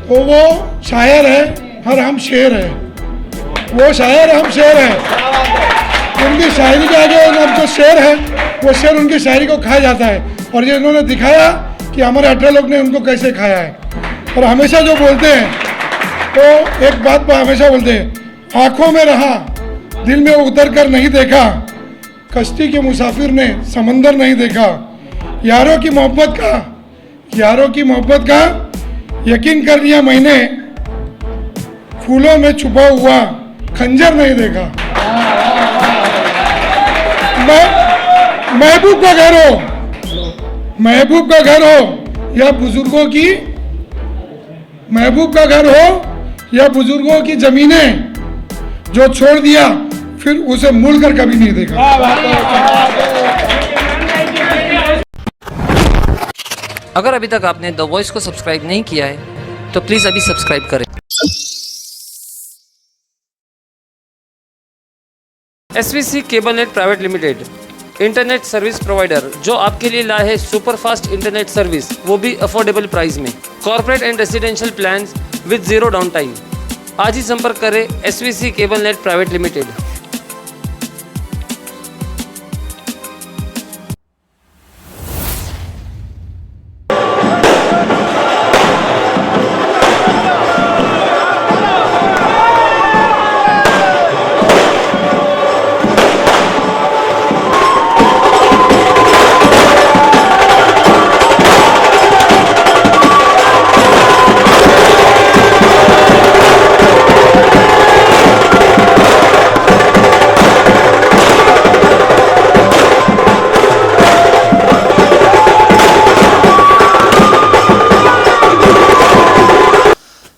तो वो शायर है और हम शेर है। वो शायर हम शेर है, उनकी शायरी के आगे हम जो शेर है वो शेर उनकी शायरी को खाया जाता है। और ये इन्होंने दिखाया कि हमारे 18 लोग ने उनको कैसे खाया है। और हमेशा जो बोलते हैं तो एक बात पर हमेशा बोलते हैं, आंखों में रहा दिल में उतर कर नहीं देखा, कश्ती के मुसाफिर ने समंदर नहीं देखा, यारों की मोहब्बत का यकीन कर लिया मैंने, फूलों में छुपा हुआ खंजर नहीं देखा। महबूब का घर हो या बुजुर्गों की जमीनें, जो छोड़ दिया फिर उसे मुड़कर कभी नहीं देखा। अगर अभी तक आपने द वॉइस को सब्सक्राइब नहीं किया है तो प्लीज़ अभी सब्सक्राइब करें। SVC cable net private limited, internet service provider जो आपके लिए लाए है सुपर फास्ट इंटरनेट सर्विस, वो भी अफोर्डेबल प्राइस में। Corporate and residential plans with zero down time. आज ही संपर्क करें SVC cable net private limited.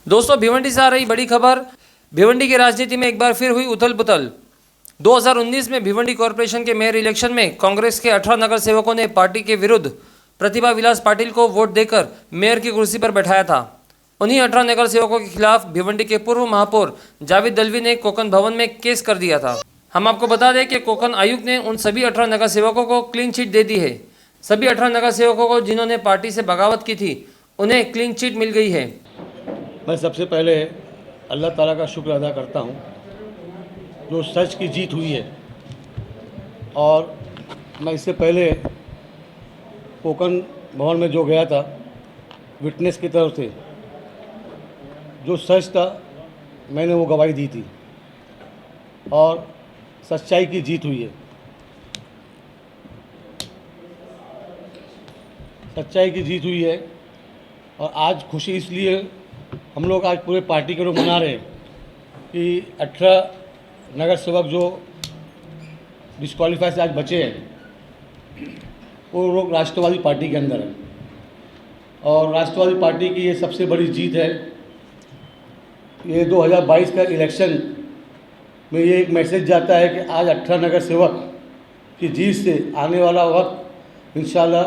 दोस्तों, भिवंडी से आ रही बड़ी खबर। भिवंडी की राजनीति में एक बार फिर हुई उथल पुथल। 2019 में भिवंडी कॉरपोरेशन के मेयर इलेक्शन में कांग्रेस के 18 नगर सेवकों ने पार्टी के विरुद्ध प्रतिभा विलास पाटिल को वोट देकर मेयर की कुर्सी पर बैठाया था। उन्हीं 18 नगर सेवकों के खिलाफ भिवंडी के पूर्व महापौर जावेद दलवी ने कोकन भवन में केस कर दिया था। हम आपको बता दें कि कोकन आयुक्त ने उन सभी 18 नगर सेवकों को क्लीन चिट दे दी है। सभी 18 नगर सेवकों को जिन्होंने पार्टी से बगावत की थी उन्हें क्लीन चिट मिल गई है। मैं सबसे पहले अल्लाह ताला का शुक्र अदा करता हूँ जो सच की जीत हुई है। और मैं इससे पहले कोकन भवन में जो गया था विटनेस की तरफ से, जो सच था मैंने वो गवाही दी थी और सच्चाई की जीत हुई है। सच्चाई की जीत हुई है और आज खुशी इसलिए हम लोग आज पूरे पार्टी के लोग मना रहे हैं कि 18 नगर सेवक जो डिस्क्वालीफाई से आज बचे हैं वो लोग राष्ट्रवादी पार्टी के अंदर हैं और राष्ट्रवादी पार्टी की ये सबसे बड़ी जीत है। ये 2022 का इलेक्शन में ये एक मैसेज जाता है कि आज 18 नगर सेवक की जीत से आने वाला वक्त इंशाल्लाह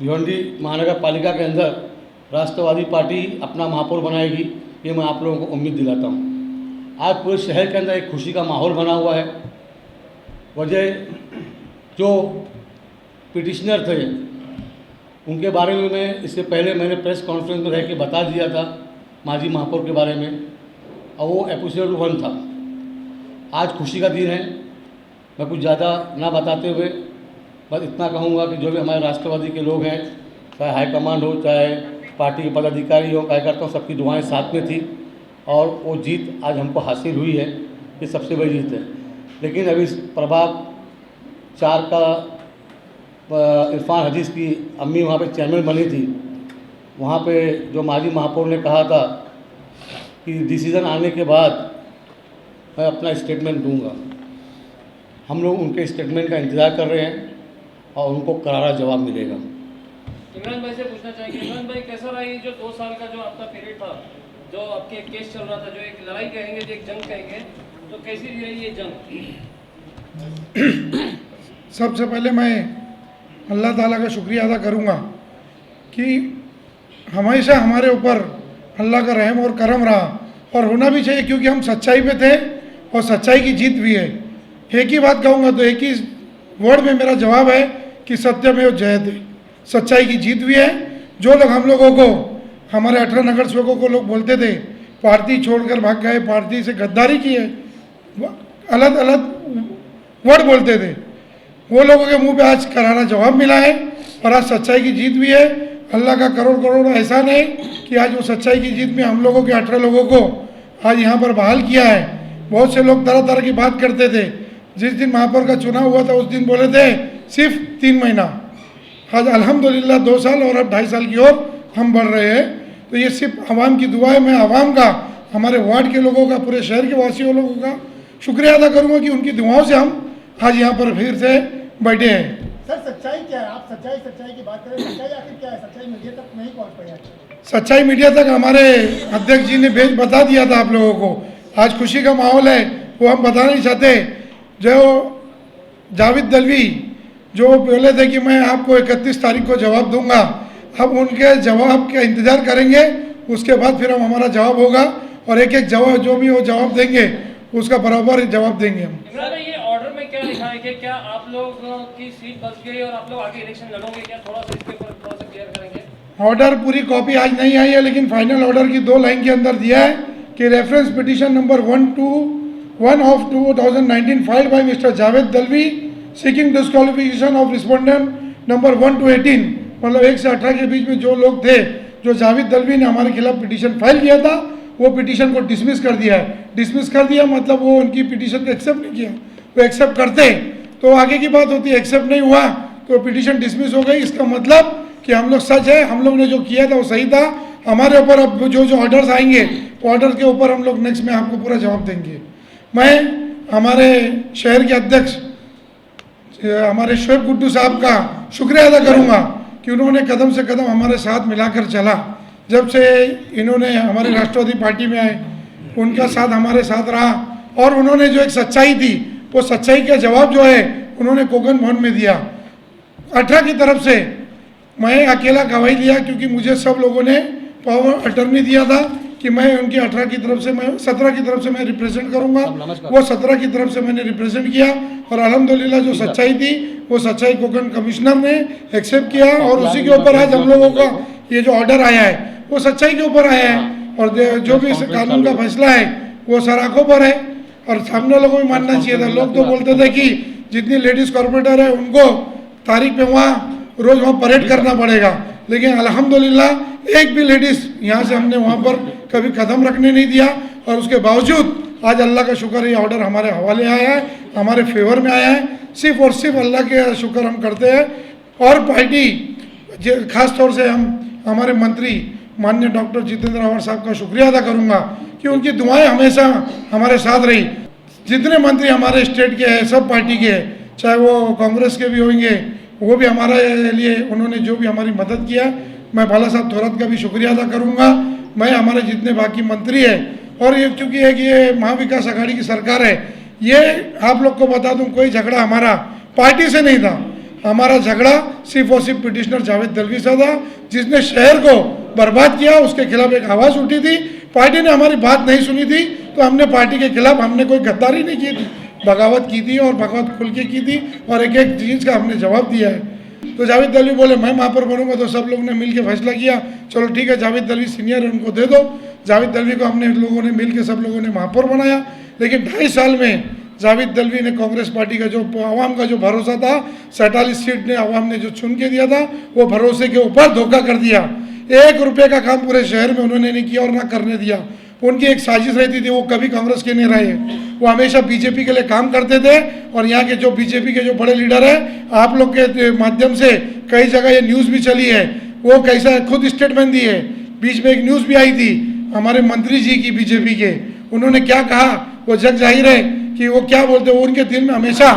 भिवंडी महानगर पालिका के अंदर राष्ट्रवादी पार्टी अपना महापौर बनाएगी। ये मैं आप लोगों को उम्मीद दिलाता हूँ। आज पूरे शहर के अंदर एक खुशी का माहौल बना हुआ है। वजह जो पिटिशनर थे उनके बारे में मैं इससे पहले मैंने प्रेस कॉन्फ्रेंस में रह के बता दिया था माजी महापौर के बारे में, और वो एपिसोड 1 था। आज खुशी का दिन है। मैं कुछ ज़्यादा ना बताते हुए बस इतना कहूँगा कि जो भी हमारे राष्ट्रवादी के लोग हैं, चाहे हाईकमांड हो, चाहे पार्टी के पदाधिकारी हो, कार्यकर्ता हो, सबकी दुआएं साथ में थी और वो जीत आज हमको हासिल हुई है। ये सबसे बड़ी जीत है। लेकिन अभी प्रभाग 4 का इरफान हदीस की अम्मी वहाँ पे चेयरमैन बनी थी। वहाँ पे जो माजी महापौर ने कहा था कि डिसीज़न आने के बाद मैं अपना स्टेटमेंट दूंगा। हम लोग उनके स्टेटमेंट का इंतज़ार कर रहे हैं और उनको करारा जवाब मिलेगा। इमरान भाई से पूछना चाहेंगे, इमरान भाई कैसा रहा ये जो 2 साल का जो आपका पीरियड था, जो आपके केस चल रहा था, जो एक लड़ाई कहेंगे, जो एक जंग कहेंगे, तो कैसी रही ये जंग? सबसे पहले मैं अल्लाह ताला का शुक्रिया अदा करूँगा कि हमेशा हमारे ऊपर अल्लाह का रहम और करम रहा, और होना भी चाहिए क्योंकि हम सच्चाई पे थे और सच्चाई की जीत भी है। एक ही बात कहूँगा तो एक ही वर्ड में मेरा जवाब है कि सत्यमेव जयते। सच्चाई की जीत भी है। जो लोग हम लोगों को हमारे 18 नगर सेवकों को लोग बोलते थे पार्टी छोड़कर भाग गए, पार्टी से गद्दारी की है, अलग अलग वर्ड बोलते थे। वो लोगों के मुंह पे आज करारा जवाब मिला है और आज सच्चाई की जीत भी है। अल्लाह का करोड़ करोड़ एहसान है कि आज वो सच्चाई की जीत में हम लोगों के 18 लोगों को आज यहाँ पर बहाल किया है। बहुत से लोग तरह तरह की बात करते थे। जिस दिन महापौर का चुनाव हुआ था उस दिन बोले थे सिर्फ 3 महीना, आज अल्हम्दुलिल्लाह 2 साल और अब 2.5 साल की ओर हम बढ़ रहे हैं। तो ये सिर्फ आवाम की दुआ है। मैं आवाम का, हमारे वार्ड के लोगों का, पूरे शहर के वासियों लोगों का शुक्रिया अदा करूँगा कि उनकी दुआओं से हम आज यहाँ पर फिर से बैठे हैं। सर सच्चाई क्या है? आप सच्चाई की बात करें, सच्चाई आखिर क्या है? सच्चाई मीडिया तक नहीं पहुंच पाई है। सच्चाई मीडिया तक हमारे अध्यक्ष जी ने बता दिया था आप लोगों को। आज खुशी का माहौल है, वो हम बता नहीं चाहते। जो जावेद दलवी जो बोले थे कि मैं आपको 31 तारीख को जवाब दूंगा, अब उनके जवाब का इंतज़ार करेंगे, उसके बाद फिर हमारा जवाब होगा और एक एक जवाब जो भी वो जवाब देंगे उसका बराबर जवाब देंगे हम। इमरान भाई, ये ऑर्डर में क्या लिखा है कि क्या आप लोग की सीट बच गई और आप लोग आगे इलेक्शन लड़ोगे क्या? थोड़ा सा इसके ऊपर थोड़ा सा क्लियर करेंगे। ऑर्डर पूरी कॉपी आज नहीं आई है, लेकिन फाइनल ऑर्डर की 2 लाइन के अंदर दिया है कि reference petition number 121 of 2019 filed by mister Javed Dalvi seeking disqualification of respondent number 1 to 18, मतलब 1 से 18 के बीच में जो लोग थे, जो जावेद दलवी ने हमारे खिलाफ पिटीशन फाइल किया था, वो पिटीशन को डिसमिस कर दिया है। डिसमिस कर दिया मतलब वो उनकी पिटीशन को एक्सेप्ट नहीं किया। वो एक्सेप्ट करते तो आगे की बात होती है, एक्सेप्ट नहीं हुआ तो पिटीशन डिसमिस हो गई। इसका मतलब कि हम लोग सच है, हम लोग ने जो किया था वो सही था। हमारे ऊपर अब जो ऑर्डर्स आएंगे, ऑर्डर के ऊपर हम लोग नेक्स्ट में आपको पूरा जवाब देंगे। मैं हमारे शहर के अध्यक्ष हमारे शोएब गुड्डू साहब का शुक्रिया अदा करूंगा कि उन्होंने कदम से कदम हमारे साथ मिलाकर चला। जब से इन्होंने हमारी राष्ट्रवादी पार्टी में आए, उनका साथ हमारे साथ रहा और उन्होंने जो एक सच्चाई थी, वो सच्चाई का जवाब जो है उन्होंने कोकन भवन में दिया। 18 की तरफ से मैं अकेला गवाही लिया क्योंकि मुझे सब लोगों ने पावर अटर्नी दिया था कि मैं उनकी 18 की तरफ से, मैं 17 की तरफ से मैं रिप्रेजेंट करूंगा। वो 17 की तरफ से मैंने रिप्रेजेंट किया और अल्हम्दुलिल्लाह जो सच्चाई थी वो सच्चाई कोकन कमिश्नर ने एक्सेप्ट किया और उसी के ऊपर आज हम लोगों का ये जो ऑर्डर आया है वो सच्चाई के ऊपर आया है। और जो भी इस कानून का फैसला है वो सर आंखों पर है और सामने लोगों को भी मानना चाहिए था। लोग तो बोलते थे कि जितनी लेडीज़ कॉर्पोरेटर है उनको तारीख पे वहाँ रोज़ वहाँ परेड करना पड़ेगा, लेकिन अल्हम्दुलिल्लाह एक भी लेडीज़ यहाँ से हमने वहाँ पर कभी कदम रखने नहीं दिया और उसके बावजूद आज अल्लाह का शुक्र ये ऑर्डर हमारे हवाले आया है, हमारे फेवर में आया है। सिर्फ और सिर्फ अल्लाह के शुक्र हम करते हैं और पार्टी ख़ास तौर से हम हमारे मंत्री माननीय डॉक्टर जितेंद्र आव्हाड साहब का शुक्रिया अदा करूँगा कि उनकी दुआएं हमेशा हमारे साथ रही। जितने मंत्री हमारे स्टेट के हैं, सब पार्टी के हैं, चाहे वो कांग्रेस के भी होंगे, वो भी हमारे लिए उन्होंने जो भी हमारी मदद किया, मैं बाला साहब थोरात का भी शुक्रिया अदा करूँगा। मैं हमारे जितने बाकी मंत्री हैं और ये क्योंकि एक ये महाविकास आघाड़ी की सरकार है, ये आप लोग को बता दूं कोई झगड़ा हमारा पार्टी से नहीं था। हमारा झगड़ा सिर्फ और सिर्फ पिटिशनर जावेद दलवी से था, जिसने शहर को बर्बाद किया। उसके खिलाफ एक आवाज़ उठी थी, पार्टी ने हमारी बात नहीं सुनी थी तो हमने पार्टी के खिलाफ हमने कोई गद्दारी नहीं की थी, बगावत की थी और बगावत खुल के की थी और एक एक चीज़ का हमने जवाब दिया है। तो जावेद दलवी बोले मैं महापौर बनूंगा, तो सब लोग ने मिल के फैसला किया चलो ठीक है जावेद दलवी सीनियर है उनको दे दो। जावेद दलवी को हमने लोगों ने मिल के सब लोगों ने महापौर बनाया। लेकिन 2.5 साल में जावेद दलवी ने कांग्रेस पार्टी का जो आवाम का जो भरोसा था, 47 सीट ने आवाम ने जो चुन के दिया था, वो भरोसे के ऊपर धोखा कर दिया। 1 रुपये का काम पूरे शहर में उन्होंने नहीं किया और ना करने दिया। उनकी एक साजिश रहती थी, वो कभी कांग्रेस के नहीं रहे, वो हमेशा बीजेपी के लिए काम करते थे। और यहाँ के जो बीजेपी के जो बड़े लीडर हैं, आप लोग के माध्यम से कई जगह ये न्यूज़ भी चली है, वो कैसा खुद स्टेटमेंट दी है। बीच में एक न्यूज़ भी आई थी हमारे मंत्री जी की बीजेपी के, उन्होंने क्या कहा वो जग जाहिर है कि वो क्या बोलते, वो उनके दिल में हमेशा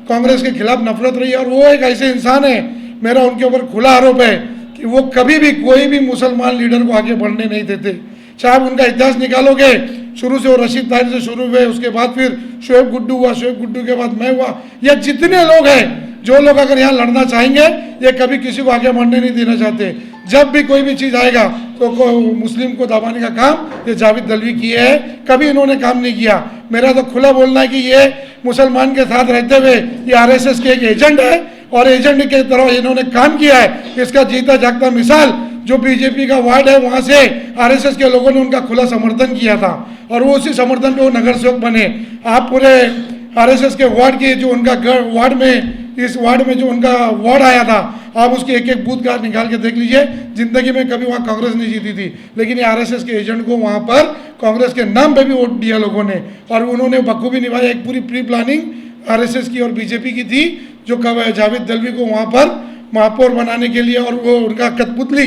कांग्रेस के खिलाफ नफरत रही है। और वो एक ऐसे इंसान है, मेरा उनके ऊपर खुला आरोप है कि वो कभी भी कोई भी मुसलमान लीडर को आगे बढ़ने नहीं देते। चाहे उनका इतिहास निकालोगे, शुरू से वो रशीद ताहिर से शुरू हुए, उसके बाद फिर शोएब गुड्डू हुआ, शोएब गुड्डू के बाद मैं हुआ, या जितने लोग हैं जो लोग अगर यहाँ लड़ना चाहेंगे, ये कभी किसी को आगे बढ़ने नहीं देना चाहते। जब भी कोई भी चीज़ आएगा तो मुस्लिम को दबाने का काम ये जावेद दलवी किए है, कभी इन्होंने काम नहीं किया। मेरा तो खुला बोलना है कि ये मुसलमान के साथ रहते हुए ये RSS के एक एजेंट है और एजेंट के तरह इन्होंने काम किया है। इसका जीता जागता मिसाल जो बीजेपी का वार्ड है वहाँ से आरएसएस के लोगों ने उनका खुला समर्थन किया था और वो उसी समर्थन पे वो नगर सेवक बने। आप पूरे आरएसएस के वार्ड के जो उनका वार्ड में, इस वार्ड में जो उनका वार्ड आया था, आप उसके एक एक बूथ कार्ड निकाल के देख लीजिए। जिंदगी में कभी वहाँ कांग्रेस नहीं जीती थी, लेकिन ये आरएसएस के एजेंट को वहाँ पर कांग्रेस के नाम पे भी वोट दिया लोगों ने और उन्होंने बखूबी निभाया। एक पूरी प्री प्लानिंग आरएसएस की और बीजेपी की थी जो कब जावेद दलवी को वहाँ पर महापौर बनाने के लिए, और वो उनका कठपुतली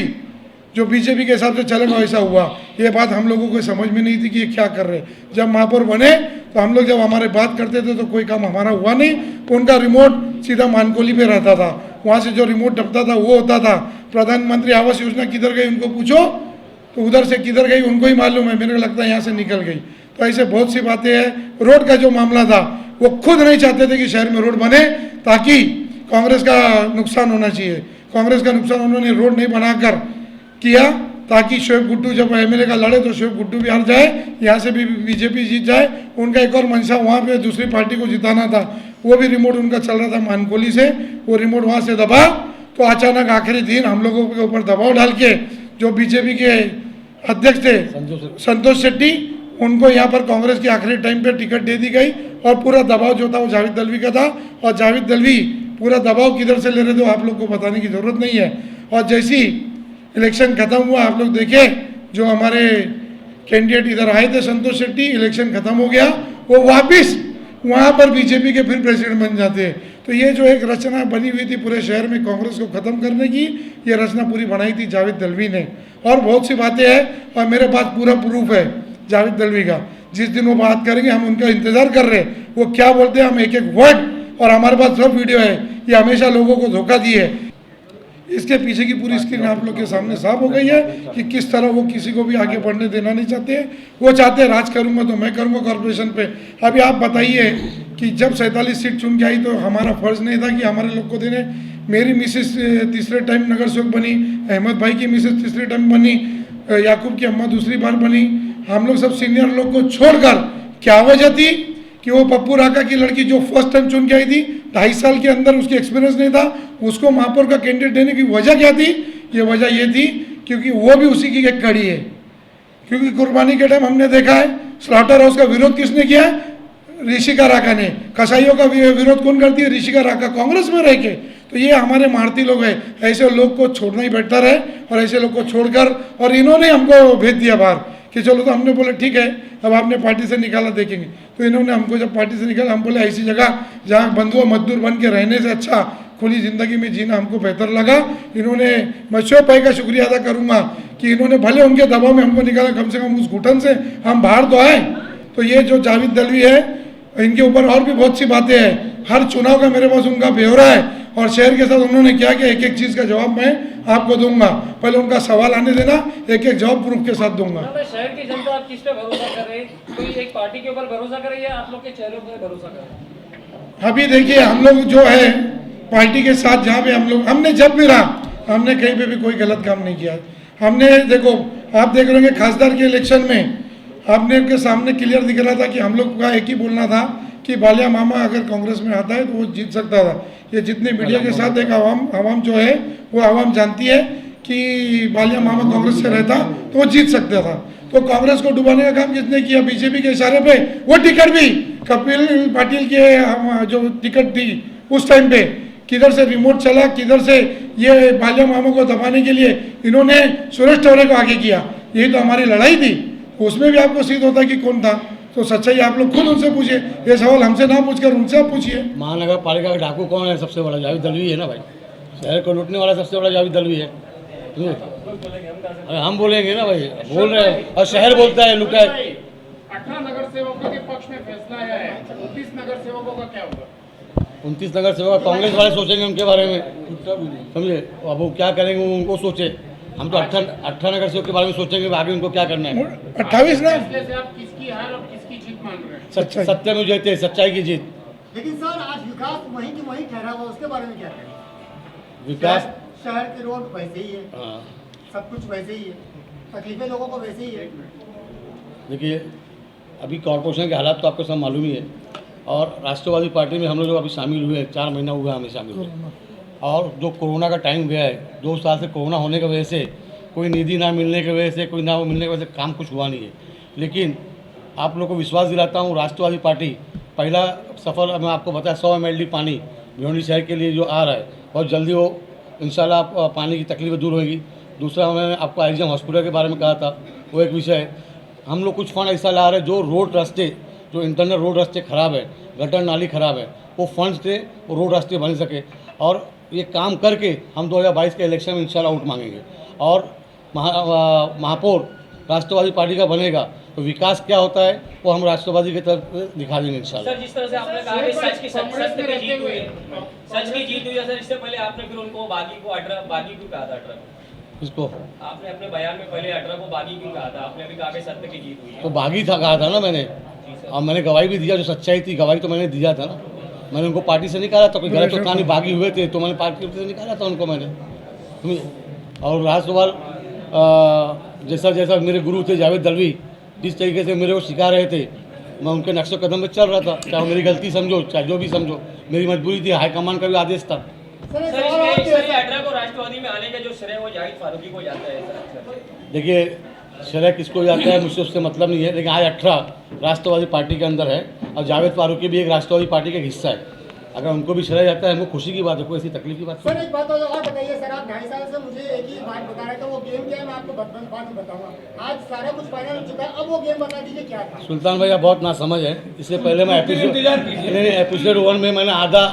जो बीजेपी के हिसाब से चलेगा वैसा हुआ। ये बात हम लोगों को समझ में नहीं थी कि ये क्या कर रहे। जब महापौर बने तो हम लोग जब हमारे बात करते थे तो कोई काम हमारा हुआ नहीं। उनका रिमोट सीधा मानकोली पे रहता था, वहाँ से जो रिमोट डपता था वो होता था। प्रधानमंत्री आवास योजना किधर गई उनको पूछो तो उधर से किधर गई उनको ही मालूम है, मेरे को लगता है यहाँ से निकल गई। तो ऐसे बहुत सी बातें हैं। रोड का जो मामला था वो खुद नहीं चाहते थे कि शहर में रोड बने ताकि कांग्रेस का नुकसान होना चाहिए। कांग्रेस का नुकसान उन्होंने रोड नहीं बनाकर किया ताकि शोएब गुड्डू जब एमएलए का लड़े तो शोएब गुड्डू भी हार जाए, यहाँ से भी बीजेपी जीत जाए। उनका एक और मंशा वहाँ पे दूसरी पार्टी को जिताना था, वो भी रिमोट उनका चल रहा था मानकोली से। वो रिमोट वहाँ से दबा तो अचानक आखिरी दिन हम लोगों के ऊपर दबाव डाल के जो बीजेपी के अध्यक्ष थे संतोष शेट्टी, उनको यहाँ पर कांग्रेस के आखिरी टाइम पे टिकट दे दी गई और पूरा दबाव जो था वो जावेद दलवी का था। और जावेद दलवी पूरा दबाव किधर से ले रहे थे आप लोग को बताने की ज़रूरत नहीं है। और जैसी इलेक्शन खत्म हुआ आप लोग देखे जो हमारे कैंडिडेट इधर आए थे संतोष शेट्टी, इलेक्शन खत्म हो गया, वो वापस वहाँ पर बीजेपी के फिर प्रेसिडेंट बन जाते हैं। तो ये जो एक रचना बनी हुई थी पूरे शहर में कांग्रेस को ख़त्म करने की, ये रचना पूरी बनाई थी जावेद दलवी ने। और बहुत सी बातें हैं और मेरे पास पूरा प्रूफ है जावेद दलवी का। जिस दिन वो बात करेंगे हम उनका इंतज़ार कर रहे हैं, वो क्या बोलते हैं हम एक एक वर्ड, और हमारे पास सब वीडियो है। ये हमेशा लोगों को धोखा दिए। इसके पीछे की पूरी स्क्रीन आप लोग के सामने साफ हो गई है कि किस तरह वो किसी को भी आगे बढ़ने देना नहीं चाहते। वो चाहते हैं राज करूंगा तो मैं करूंगा कॉर्पोरेशन पे। अभी आप बताइए कि जब 47 सीट चुन के आई तो हमारा फर्ज नहीं था कि हमारे लोग को देने। मेरी मिसेस तीसरे टाइम नगर सेवक बनी, अहमद भाई की मिसेस तीसरे टाइम बनी, याकूब की अम्मा दूसरी बार बनी। हम लोग सब सीनियर लोग को छोड़कर क्या वजह थी कि वो पप्पू राका की लड़की जो फर्स्ट टाइम चुन के आई थी, 2.5 साल के अंदर उसकी एक्सपीरियंस नहीं था, उसको महापौर का कैंडिडेट देने की वजह क्या थी? ये वजह ये थी क्योंकि वो भी उसी की एक कड़ी है। क्योंकि कुर्बानी के टाइम हमने देखा है स्लॉटर हाउस का विरोध किसने किया है? ऋषिका राका ने। कसाईयों का विरोध कौन करती है? ऋषिका राका, कांग्रेस में रह के। तो ये हमारे मारती लोग हैं। ऐसे लोग को छोड़ना ही बेहतर है और ऐसे लोग को छोड़कर, और इन्होंने हमको भेज दिया बाहर कि चलो, तो हमने बोला ठीक है अब आपने पार्टी से निकाला देखेंगे। तो इन्होंने हमको जब पार्टी से निकाला, हम बोले ऐसी जगह जहाँ बंधुआ मजदूर बन के रहने से अच्छा खुली ज़िंदगी में जीना हमको बेहतर लगा। इन्होंने, मैं शोएब भाई का शुक्रिया अदा करूँगा कि इन्होंने भले उनके दबाव में हमको निकाला, कम से कम उस घुटन से हम बाहर तो आए। तो ये जो जावेद दलवी है, इनके ऊपर और भी बहुत सी बातें हैं। हर चुनाव का मेरे पास उनका ब्यौरा है और शहर के साथ उन्होंने क्या किया, एक एक चीज़ का जवाब मैं आपको दूंगा। पहले उनका सवाल आने देना, एक एक जवाब प्रूफ के साथ दूंगा। शहर की जनता आप किस पे भरोसा कर रहे हैं? कोई एक पार्टी के ऊपर भरोसा कर रही है, आप लोग के चेहरों पर भरोसा कर रहे हैं? अभी देखिए हम लोग जो है पार्टी के साथ जहाँ पे हम लोग, हमने जब भी रहा हमने कहीं पे भी कोई गलत काम नहीं किया। हमने देखो, आप देख रहे हैं खासदार के इलेक्शन में आपने के सामने क्लियर दिख रहा था कि हम लोग का एक ही बोलना था कि बालिया मामा अगर कांग्रेस में आता है तो वो जीत सकता था। ये जितने मीडिया के साथ एक आवाम जो है वो आवाम जानती है कि बालिया मामा कांग्रेस से रहता तो वो जीत सकता था। तो कांग्रेस को डुबाने का काम किसने किया? बीजेपी के इशारे पे। वो टिकट भी कपिल पाटिल के जो टिकट थी उस टाइम पे किधर से रिमोट चला, किधर से ये बालिया मामा को दबाने के लिए इन्होंने सुरेश टोरे को आगे किया। यही तो हमारी लड़ाई थी। उसमें भी आपको सिद्ध होता कि कौन था। तो सच्चाई आप लोग खुद उनसे पूछिए, ये सवाल हमसे ना पूछकर उनसे आप पूछिए। महानगर पालिका का डाकू कौन है? सबसे बड़ा जावेद दलवी है ना भाई। शहर को लूटने वाला सबसे बड़ा जावेद दलवी है। अरे हम बोलेंगे ना भाई, बोल रहे हैं और शहर बोलता है लुका है। 18 नगर सेवकों के पक्ष में फैसला आया है, 29 नगर सेवकों का क्या होगा? 29 नगर सेवक कांग्रेस वाले सोचेंगे उनके बारे में, समझे? अब वो क्या करेंगे वो उनको सोचे। हम तो 18 नगर सेवक के बारे में सोचेंगे आगे उनको क्या करना है। 28 ना, फैसले से आप किसकी हार और किसकी जीत मान रहे हैं? सत्य में जीते, सच्चाई की जीत। लेकिन सर आज विकास वहीं की वहीं ठहरा हुआ, उसके बारे में क्या कहें? विकास शहर के रोड वैसे ही है, हाँ। सब कुछ वैसे ही है, तकलीफें लोगों को वैसे ही है। देखिए अभी कॉर्पोरेशन के हालात तो आपको सब मालूम ही है। और राष्ट्रवादी पार्टी में हम लोग अभी शामिल हुए, 4 महीना हुआ हमें शामिल हुए। और जो कोरोना का टाइम गया है, 2 साल से कोरोना होने की वजह से कोई निधि ना मिलने की वजह से, कोई ना मिलने की वजह से काम कुछ हुआ नहीं है। लेकिन आप लोग को विश्वास दिलाता हूँ, राष्ट्रवादी पार्टी पहला सफल, मैं आपको बताया 100 MLD पानी भिवंडी शहर के लिए जो आ रहा है, बहुत जल्दी वो इंशाल्लाह पानी की तकलीफ़ें दूर होगी। दूसरा, मैंने आपको IGM हॉस्पिटल के बारे में कहा था, वो एक विषय है। हम लोग कुछ फंड ऐसा ला रहे हैं जो रोड रास्ते, जो इंटरनल रोड रास्ते ख़राब है, गटर नाली ख़राब है, वो फंड से वो रोड रास्ते बन सके। और ये काम करके हम 2022 के इलेक्शन में इंशाल्लाह वोट मांगेंगे। और महापौर राष्ट्रवादी पार्टी का बनेगा तो विकास क्या होता है वो हम राष्ट्रवादी की तरफ दिखा देंगे इंशाल्लाह। सर, जिस तरह से आपने कहा कि सच की जीत हुई, सच की जीत हुई है सर, इससे पहले आपने फिर उनको बागी क्यों कहा था? 18 इसको आपने अपने बयान में पहले 18 को बागी क्यों कहा था? आपने अभी कहा कि सत्य की जीत हुई है। तो बागी था, कहा था ना मैंने, और मैंने गवाही भी दिया, जो सच्चाई थी गवाही तो मैंने दिया था ना। मैंने उनको पार्टी से निकाला था, कोई गलत तो कहानी बागी हुए थे तो मैंने पार्टी से निकाला था उनको मैंने। और रहा सवाल जैसा जैसा मेरे गुरु थे जावेद दलवी, जिस तरीके से मेरे को सिखा रहे थे, मैं उनके नक्शे कदम पे चल रहा था। चाहे मेरी गलती समझो, चाहे जो भी समझो, मेरी मजबूरी थी, हाईकमान का भी आदेश था। सर एक सर, सवाल और इसमें किया 18 को राष्ट्रवादी में आने का जो श्रेय वो जाहिद फारूकी को जाता है सर। देखिए, श्रेय किसको जाता है मुझसे उससे मतलब नहीं है, लेकिन आज 18 राष्ट्रवादी पार्टी के अंदर है और जावेद फारूकी भी एक राष्ट्रवादी पार्टी का हिस्सा है। अगर उनको भी श्रेय जाता है हमको खुशी की बात है, कोई ऐसी तकलीफ की बात सर एक बात और बताइए सर, आप 2.5 साल से मुझे एक ही बात बता रहे थे, वो गेम क्या है मैं आपको बाद में बताऊंगा। आज सारा कुछ फाइनल हो चुका है, अब वो गेम बता दीजिए क्या था। सुल्तान भैया बहुत नासमझ है, इससे पहले मैं एपिसोड 1 में मैंने आधा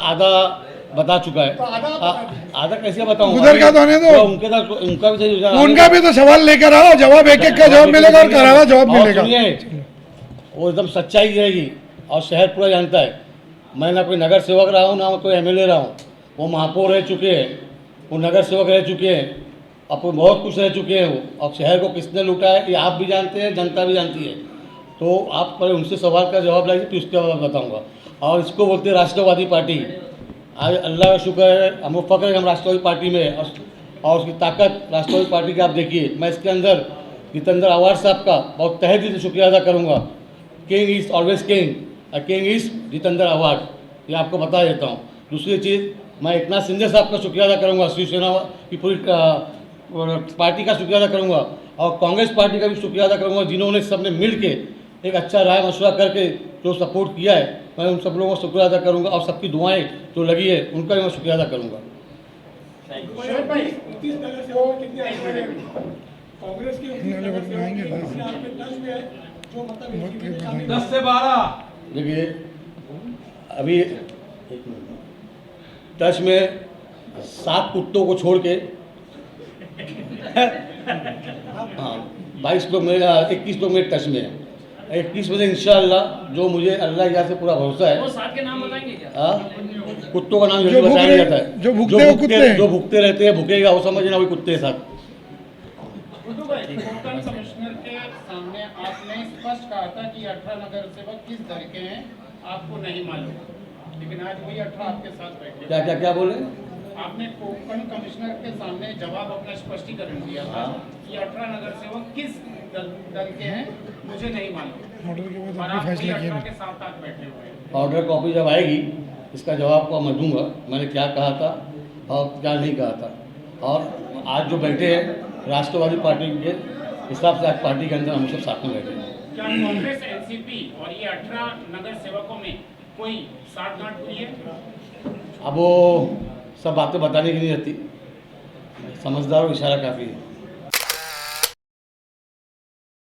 बता चुका है। तो आधा कैसे बताऊँ? उधर का तो आने दो। उनका भी सही, उनका भी तो सवाल लेकर आओ, जवाब एक एक का जवाब मिलेगा और करारा जवाब मिलेगा। वो एकदम सच्चाई रहेगी और शहर पूरा जानता है। मैं ना कोई नगर सेवक रहा हूँ, ना कोई MLA रहा हूँ। वो महापौर रह चुके हैं, वो नगर सेवक रह चुके हैं, अब बहुत कुछ रह चुके हैं वो। अब शहर को किसने लूटा है ये आप भी जानते हैं, जनता भी जानती है। तो आप पहले उनसे सवाल का जवाब लाइए, फिर उसके बाद बताऊँगा। और इसको बोलते हैं राष्ट्रवादी पार्टी। आज अल्लाह का शुक्र है, हम फ़ख्र है हम राष्ट्रवादी पार्टी में, और उसकी ताकत राष्ट्रवादी पार्टी की आप देखिए। मैं इसके अंदर जितेंद्र आवाड साहब का बहुत तहे दिल से शुक्रिया अदा करूँगा। King is always king, king is Jitendra Awhad, ये आपको बता देता हूँ। दूसरी चीज़, मैं एकनाथ शिंदे साहब का शुक्रिया अदा करूँगा, शिवसेना की पूरी पार्टी का शुक्रिया अदा करूँगा, और कांग्रेस पार्टी का भी शुक्रिया अदा करूँगा, जिन्होंने सबने मिल के एक अच्छा राय मशवरा करके जो सपोर्ट किया है। मैं उन सब लोगों का शुक्रिया अदा करूँगा, और सबकी दुआएं जो लगी है उनका भी मैं शुक्रिया अदा करूँगा। कांग्रेस की 10 से 12 देखिए, अभी टच में 7 कुत्तों को छोड़ के हाँ 22 लोग मेरे 21 लोग मेरे टच में है। 21 में से इंशाअल्लाह जो मुझे अल्लाह की याद से पूरा भरोसा है। वो 7 के नाम बताएंगे क्या? कुत्तों का नाम जो जल्दी भूख बताया रहे- जाता है, जो भूखते हैं वो कुत्ते हैं। जो भूखते रहते हैं, भूखेगा वो समझना वही कुत्ते के साथ। गुड्डू भाई, कोर्टन कमिश्नर के सामने आपने स्पष्ट कहा था कि 18 नगर सेवक किस दर के हैं आपको नहीं मालूम, लेकिन आज वही 18 आपके साथ बैठे। क्या क्या क्या बोले? आपने कोर्टन कमिश्नर के सामने जवाब अपना स्पष्टीकरण दिया था कि 18 नगर सेवक किस दल के हैं मुझे नहीं मालूम, ऑर्डर के बाद और आपने आप वही फैसला किया 18 के साथ साथ बैठे हुए हैं। ऑर्डर कॉपी जब आएगी इसका जवाब को मैं दूंगा, मैंने क्या कहा था और क्या नहीं कहा था। और आज जो बैठे हैं राष्ट्रवादी पार्टी के हिसाब से आज पार्टी के अंदर हम सब साथ में बैठे हैं। क्या कांग्रेस, एनसीपी और ये 18 नगर सेवकों में कोई साठगांठ हुई है? अब वो सब बातें बताने की नहीं रहती, समझदार और इशारा काफ़ी है।